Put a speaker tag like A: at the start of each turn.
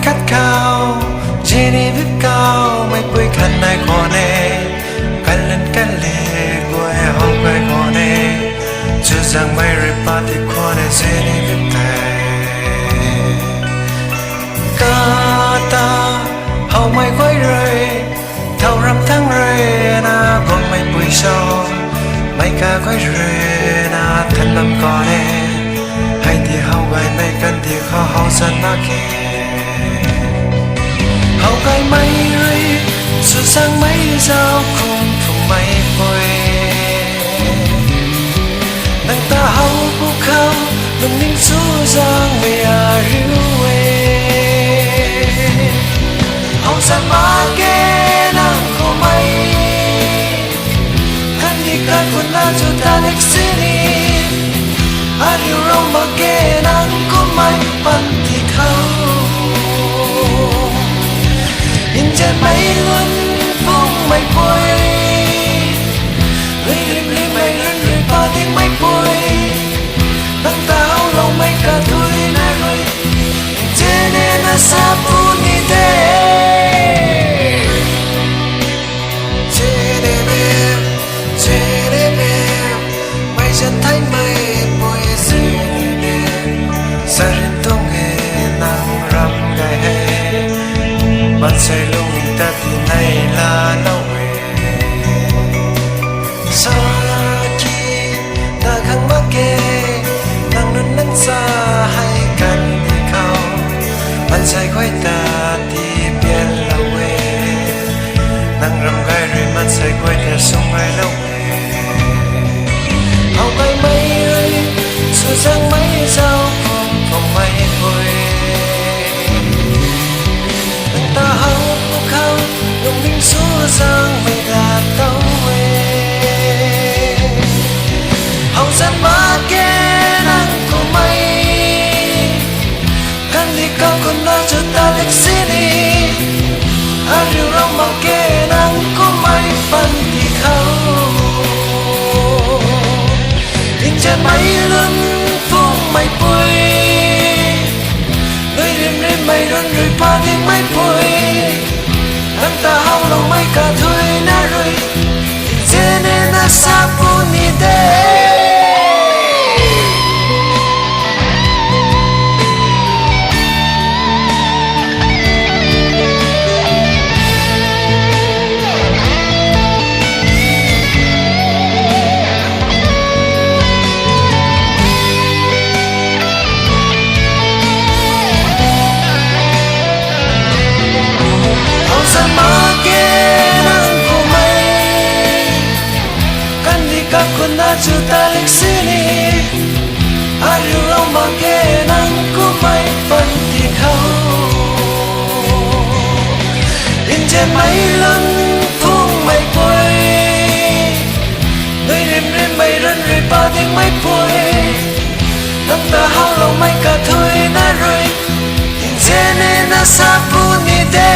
A: khát khao chỉ đi biết cao mấy quê khăn này khó nè căn lên căn lệ của em không quay khó nè chưa rằng mấy rơi ba thì khó nè chỉ đi biết tay ca ta hậu mấy quay rơi thâu rắm tháng rơi na còn mấy buổi sau mấy ca quay rơi na thân lâm có nè hay thì hậu gái mấy cần thì khó hậu dân na kia hậu gái mấy rơi sự sang mấy giao cùng cùng mấy quê nâng ta hậu bu khâu đừng ninh su giang về à riu hậu dân ba kê nâng cô mấy khăn đi cả quân na cho ta lịch sử đi à riu rong ba kê nâng cô mấy bắn thì khâu nhìn trên mấy luân phong mấy bụi lim lim mấy lần rồi ba tiếng mấy bụi nắng tao lòng mấy cả tuổi na rồi trên nên là xa buồn như thế trên em mấy chân thấy mấy bụi gì sa rin tông nghe nắng rắm gai hay bạn say lâu mình ta thì này là lâu về sao khi ta khăng mắc kê nắng nứt nắng xa hay cần đi khao bạn say quay ta thì biết lâu về nắng râm gai rồi bạn say quay ta sông gai lâu về hậu gai mấy ơi sự giang mấy giao không phòng mấy vui ta hậu khâu đồng minh số giang mây là tàu về hậu dân ba kê nắng của mây căn đi cao còn đã cho ta lịch sử đi à riu rong ba kê nắng của mây phân thì khâu nhìn trên mây lưng phung mây bụi nơi đêm đêm mây đơn rồi ba tiếng mây bụi nắng ta hao lòng mấy cả thôi na rồi thế nên là xa buồn đi đây con đã cho ta lịch sử đi ai riu rong ba kê nắng của mấy phân thì khâu in trên mấy lần phung mấy bụi nơi đêm đêm mây rân rồi ba tiếng mấy bụi nắng ta hao lòng mấy cả thôi na rồi nhìn thế nên là xa buồn đi đây